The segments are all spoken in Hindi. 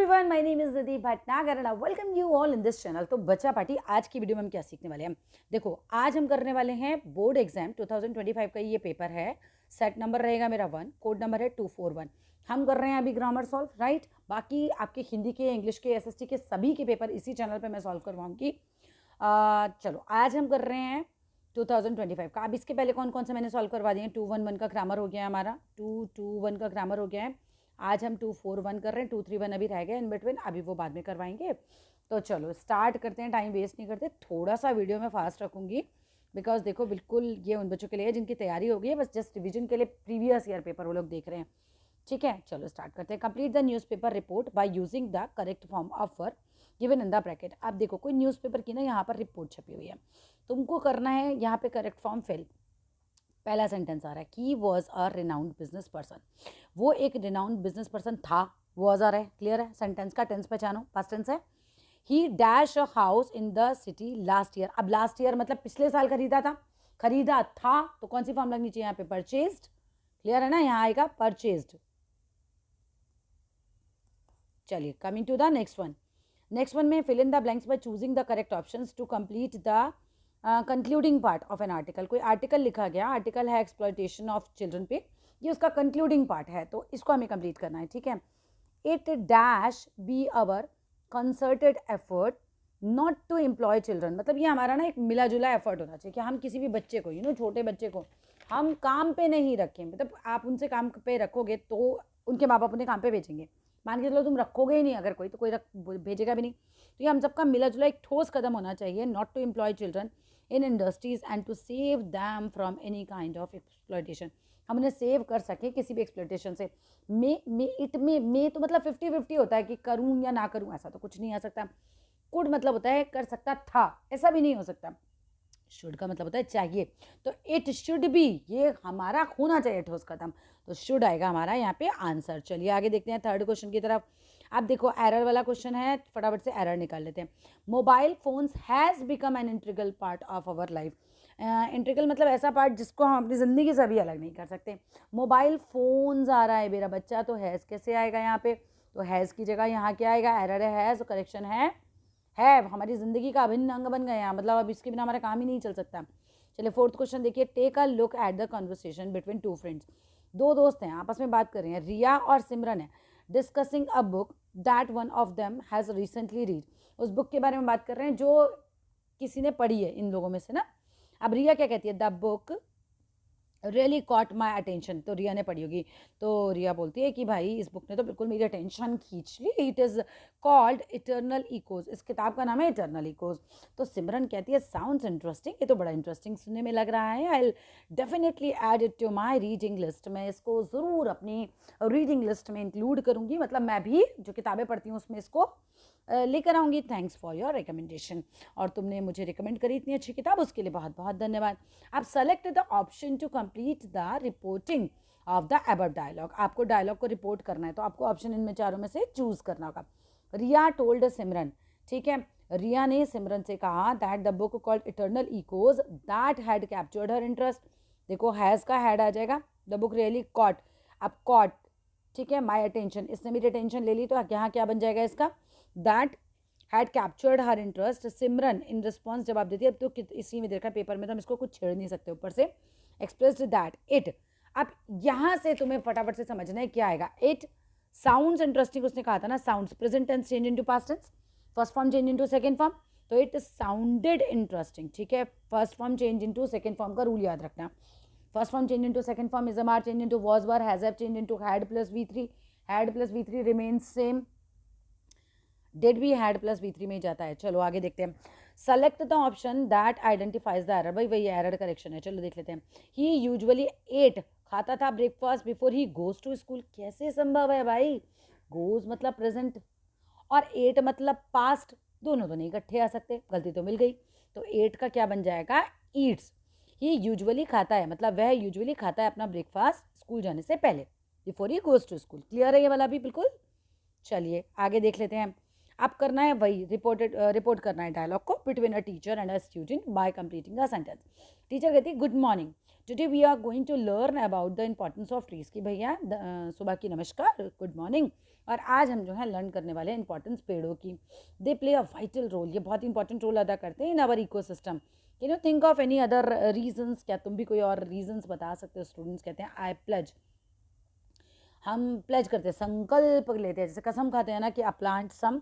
Everyone, my name is Nidhi Bhatnagar and I welcome you all in this channel. तो बच्चा पार्टी, आज की वीडियो में हम क्या सीखने वाले हैं? देखो, आज हम करने वाले हैं बोर्ड एग्जाम 2025 का ये पेपर है। सेट नंबर रहेगा मेरा 1, कोड नंबर है 241। हम कर रहे हैं अभी ग्रामर सॉल्व, राइट। बाकी आपके हिंदी के, इंग्लिश के, एसएसटी के सभी के पेपर इसी चैनल पर मैं सॉल्व करवाऊंगी। चलो, आज हम कर रहे हैं 2025 का। अब इसके पहले कौन कौन से मैंने सॉल्व करवा दिए हैं? 211 का ग्रामर हो गया है हमारा, 221 का ग्रामर हो गया है। आज हम 241 कर रहे हैं, 231 अभी रह गया इन बिटवीन, अभी वो बाद में करवाएंगे। तो चलो स्टार्ट करते हैं, टाइम वेस्ट नहीं करते। थोड़ा सा वीडियो में फास्ट रखूंगी बिकॉज देखो, बिल्कुल ये उन बच्चों के लिए है जिनकी तैयारी हो गई है, बस जस्ट रिविजन के लिए प्रीवियस ईयर पेपर वो लोग देख रहे हैं। ठीक है, चलो स्टार्ट करते हैं। Complete the newspaper report by using the correct form of verb given in the bracket. अब देखो, कोई न्यूज़पेपर की ना यहाँ पर रिपोर्ट छपी हुई है, तुमको करना है यहाँ पे करेक्ट फॉर्म फिल। पहला सेंटेंस आ रहा है, he was a renowned business person. वो एक रिनाउंड बिजनेस पर्सन था, वॉज आ रहा है, क्लियर है। सेंटेंस का टेंस पहचानो, पास्ट टेंस है। ही dash a house in the city last year. अब लास्ट ईयर मतलब पिछले साल खरीदा था, खरीदा था तो कौन सी फॉर्म लगनी चाहिए यहाँ पे? परचेज्ड, क्लियर है ना, यहाँ आएगा परचेज्ड। चलिए, coming to the next one. Next one में fill in the blanks by choosing the correct options to complete the concluding part of an article. कोई आर्टिकल लिखा गया, आर्टिकल है एक्सप्लॉयटेशन ऑफ चिल्ड्रन पे, ये उसका कंक्लूडिंग पार्ट है, तो इसको हमें कंप्लीट करना है। ठीक है, इट डैश be our concerted effort not to employ children. मतलब ये हमारा ना एक मिला जुला एफर्ट होना चाहिए कि हम किसी भी बच्चे को, छोटे बच्चे को हम काम पे नहीं रखें। मतलब आप उनसे काम पे रखोगे तो उनके माँ बाप उन्हें काम पे भेजेंगे। मान के चलो तुम रखोगे ही नहीं अगर कोई, तो कोई भेजेगा भी नहीं। तो ये हम सबका मिला जुला एक ठोस कदम होना चाहिए, not to employ children in industries and to save them from any kind of exploitation. हम उन्हें सेव कर सकें किसी भी एक्सप्लॉयटेशन से। मे तो मतलब 50-50 होता है कि करूँ या ना करूँ, ऐसा तो कुछ नहीं आ सकता। कुड मतलब होता है कर सकता था, ऐसा भी नहीं हो सकता। शुड का मतलब होता है चाहिए, तो इट शुड बी, ये हमारा होना चाहिए ठोस कदम, तो शुड आएगा हमारा यहाँ पे आंसर। चलिए आगे देखते हैं थर्ड क्वेश्चन की तरफ। अब देखो, एरर वाला क्वेश्चन है, फटाफट से एरर निकाल लेते हैं। Mobile phones has become an integral part of our life. Integral मतलब ऐसा पार्ट जिसको हम अपनी ज़िंदगी से भी अलग नहीं कर सकते। मोबाइल फोन्स आ रहा है मेरा बच्चा, तो हैज़ कैसे आएगा यहाँ पे? तो हैज़ की जगह यहाँ क्या आएगा? एरर है, हैज़, करेक्शन है हमारी ज़िंदगी का अभिन्न अंग बन गया, मतलब अब इसके बिना हमारा काम ही नहीं चल सकता। चलिए फोर्थ क्वेश्चन देखिए, take a look at the conversation between two friends. दो दोस्त हैं, आपस में बात कर रहे हैं, रिया और सिमरन है, discussing a book that one of them has recently read. उस बुक के बारे में बात कर रहे हैं जो किसी ने पढ़ी है इन लोगों में से ना। अब रिया क्या कहती है? The book really caught my attention. तो रिया ने पढ़ी होगी, तो रिया बोलती है कि भाई इस बुक ने तो बिल्कुल मेरी अटेंशन खींच ली। It is called eternal echoes, इस किताब का नाम है इटर्नल इकोज। तो सिमरन कहती है साउंड्स इंटरेस्टिंग, ये तो बड़ा इंटरेस्टिंग सुनने में लग रहा है। I definitely add it to my reading list, मैं इसको ज़रूर अपनी रीडिंग लिस्ट में इंक्लूड करूँगी, मतलब मैं भी जो किताबें पढ़ती हूँ उसमें इसको लेकर आऊँगी। थैंक्स फॉर योर रिकमेंडेशन, और तुमने मुझे रिकमेंड करी इतनी अच्छी किताब, उसके लिए बहुत बहुत धन्यवाद। अब select the option to complete the reporting of the above dialogue. आपको डायलॉग को रिपोर्ट करना है, तो आपको ऑप्शन इनमें चारों में से चूज करना होगा। रिया टोल्ड सिमरन, ठीक है, रिया ने सिमरन से कहा that the book called eternal echoes that had captured her interest. देखो, हैज़ का हैड आ जाएगा, द बुक रियली कॉट। अब कॉट, ठीक है, माई अटेंशन, इसने मेरी अटेंशन ले ली, तो यहाँ क्या बन जाएगा इसका? That had captured her interest. Simran in response जवाब देती है। अब तो इसी में देखा पेपर में, तो हम इसको कुछ छेड़ नहीं सकते ऊपर से। एक्सप्रेस्ड दैट इट, अब यहाँ से तुम्हें फटाफट से समझना है क्या आएगा। इट साउंड्स इंटरेस्टिंग, उसने कहा था ना, sounds present tense change into past tense, first form change into second form, तो इट साउंडेड इंटरेस्टिंग। ठीक है, first form change into second form का रूल याद रखना। First form change into second form, is are change into was were, has have change into had plus V3, had plus V3 remains same, did भी हैड प्लस V3 में ही जाता है। चलो आगे देखते हैं। Select the option that identifies the error, भाई वही एरर करेक्शन है। चलो देख लेते हैं। ही यूजुअली एट, खाता था breakfast before he goes to school. कैसे संभव है भाई? गोज मतलब प्रेजेंट और एट मतलब पास्ट, दोनों तो नहीं इकट्ठे आ सकते, गलती तो मिल गई। तो एट का क्या बन जाएगा? ईट्स। ही यूजुअली खाता है, मतलब वह यूजुअली खाता है अपना ब्रेकफास्ट स्कूल जाने से पहले, before he goes to school. Clear है ये वाला भी बिल्कुल? चलिए आगे देख लेते हैं। अब करना है वही रिपोर्ट करना है डायलॉग को between a teacher and a student by completing a sentence. Teacher कहती है good morning today we are going to learn about the importance of trees कि भैया सुबह की नमस्कार, गुड मॉर्निंग। और आज हम जो है लर्न करने वाले हैं इंपॉर्टेंस पेड़ों की। They play a vital role, ये बहुत इंपॉर्टेंट रोल अदा करते हैं in our ecosystem. Can you think of any other reasons? क्या तुम भी कोई और रीजंस बता सकते हो? स्टूडेंट्स कहते हैं आई प्लेज, हम प्लेज करते हैं, संकल्प लेते हैं, जैसे कसम खाते हैं ना कि uh plant some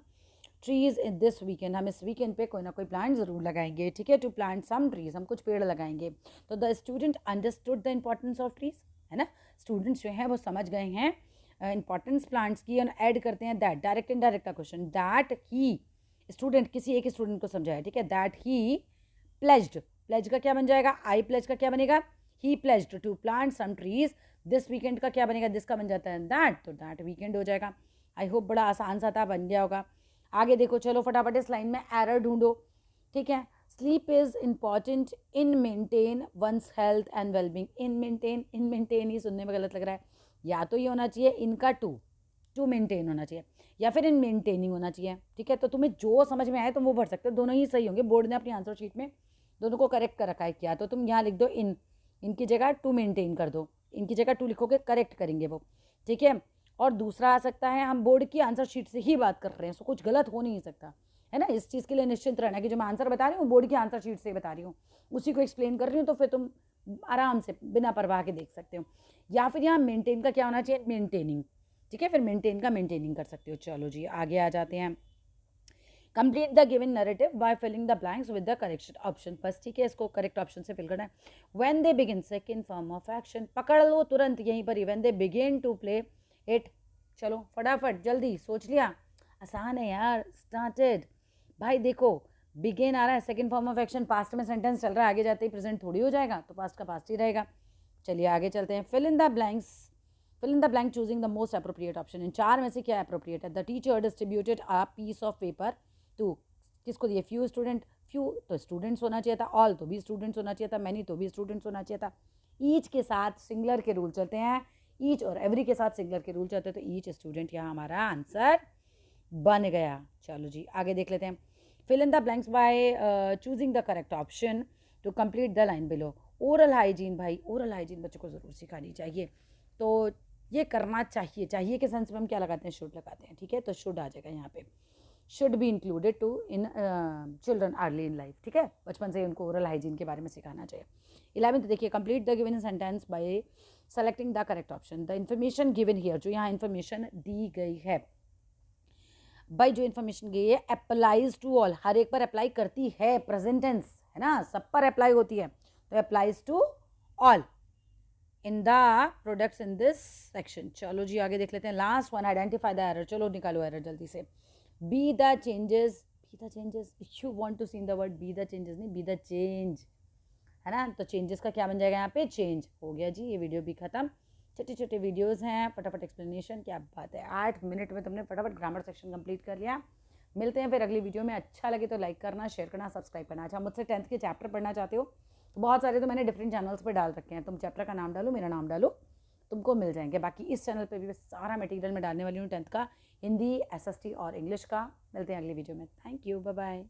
trees in this weekend, हम इस वीकेंड पे कोई ना कोई प्लांट ज़रूर लगाएंगे, ठीक है, टू प्लांट सम ट्रीज, हम कुछ पेड़ लगाएंगे। तो the student understood the importance of trees, है ना, स्टूडेंट्स जो हैं वो समझ गए हैं इंपॉर्टेंस प्लांट्स की। और ऐड करते हैं दैट, डायरेक्ट इनडायरेक्ट का क्वेश्चन, दैट ही, स्टूडेंट किसी एक स्टूडेंट को समझाया, ठीक है, दैट ही प्लेज्ड, प्लेज का क्या बन जाएगा, आई प्लेज का क्या बनेगा, he pledged to plant some trees this weekend का क्या बनेगा, दिस का बन जाता है दैट, तो दैट वीकेंड हो जाएगा। आई होप बड़ा आसान सा था, बन गया होगा। आगे देखो, चलो फटाफट इस लाइन में एरर ढूंढो, ठीक है। Sleep is important in maintain one's health and wellbeing, in maintain ही सुनने में गलत लग रहा है, या तो ये होना चाहिए इनका टू मेंटेन होना चाहिए, या फिर इन मेंटेनिंग होना चाहिए, ठीक है। तो तुम्हें जो समझ में आए तुम वो भर सकते हो, दोनों ही सही होंगे, बोर्ड ने अपनी आंसर शीट में दोनों को करेक्ट कर रखा है। क्या तो तुम यहाँ लिख दो इनकी जगह टू मेंटेन कर दो, इनकी जगह टू लिखोगे, करेक्ट करेंगे वो, ठीक है। और दूसरा आ सकता है, हम बोर्ड की आंसर शीट से ही बात कर रहे हैं, सो कुछ गलत हो नहीं सकता, है ना। इस चीज़ के लिए निश्चिंत रहना कि जो मैं आंसर बता रही हूँ बोर्ड की आंसर शीट से बता रही हूँ, उसी को एक्सप्लेन कर रही हूँ, तो फिर तुम आराम से बिना परवाह के देख सकते हो। या फिर यहाँ मेंटेन का क्या होना चाहिए, मेंटेनिंग, ठीक है, फिर मेंटेन का मेंटेनिंग कर सकते हो। चलो जी आगे आ जाते हैं। Complete the given narrative by filling the blanks with the correct option first, ठीक है, इसको करेक्ट ऑप्शन से फिल करना है। When they begin, second form of action, पकड़ लो तुरंत यहीं पर ही, when they begin to play it, चलो फटाफट जल्दी सोच लिया, आसान है यार, स्टार्टेड। भाई देखो बिगिन आ रहा है, second form of action, past में सेंटेंस चल रहा है, आगे जाते ही प्रेजेंट थोड़ी हो जाएगा, तो पास्ट का पास्ट ही रहेगा। चलिए आगे चलते हैं। Fill in the blanks, fill in the blank choosing the most appropriate option, इन चार में से क्या अप्रोप्रिएट है। The teacher distributed a piece of paper to, किसको दिए, फ्यू स्टूडेंट, फ्यू तो स्टूडेंट्स होना चाहिए था, ऑल तो भी स्टूडेंट्स होना चाहिए था, मैनी तो भी स्टूडेंट्स होना चाहिए था, ईच के साथ सिंगुलर के रूल चलते हैं, ईच और एवरी के साथ सिंगुलर के रूल चलते हैं, तो ईच स्टूडेंट यहाँ हमारा आंसर बन गया। चलो जी आगे देख लेते हैं। Fill in the blanks by choosing the correct option to complete the line below. Oral hygiene, भाई ओरल हाइजीन बच्चों को ज़रूर सिखानी चाहिए, तो ये करना चाहिए, चाहिए के सेंस में हम क्या लगाते हैं, शुड लगाते हैं, ठीक है, तो शुड आ जाएगा यहाँ पे, should be included to in children early in life, ठीक है, बचपन से उनको ओरल हाइजीन के बारे में सिखाना चाहिए। 11th देखिए, complete the given sentence by selecting the correct option. The information given here, जो यहाँ इन्फॉर्मेशन दी गई है, भाई जो इन्फॉर्मेशन गई है अप्लाइज टू ऑल, हर एक पर अप्लाई करती है, प्रेजेंट टेंस है ना, सब पर अप्लाई होती है, तो applies to all in the products in this section. चलो जी आगे देख लेते हैं। Last one, identify the error, चलो निकालो एरर जल्दी से। Be the changes, you want to see in the world be the changes, नहीं बी द चेंज, है ना, तो चेंजेस का क्या बन जाएगा यहाँ पे, चेंज हो गया जी। ये वीडियो भी खत्म, छोटे छोटे वीडियोस हैं, फटाफट एक्सप्लेनेशन, क्या बात है, 8 मिनट में तुमने फटाफट ग्रामर सेक्शन कंप्लीट कर लिया। मिलते हैं फिर अगली वीडियो में। अच्छा लगे तो लाइक करना, शेयर करना, सब्सक्राइब करना। अच्छा मुझसे 10th के चैप्टर पढ़ना चाहते हो तो बहुत सारे तो मैंने डिफरेंट चैनल्स पर डाल रखे हैं, तुम चैप्टर का नाम डालो, मेरा नाम डालो, तुमको मिल जाएंगे। बाकी इस चैनल पर भी सारा मटेरियल मैं डालने वाली हूँ 10th का, हिंदी, SST और इंग्लिश का। मिलते हैं अगली वीडियो में। Thank you, bye bye.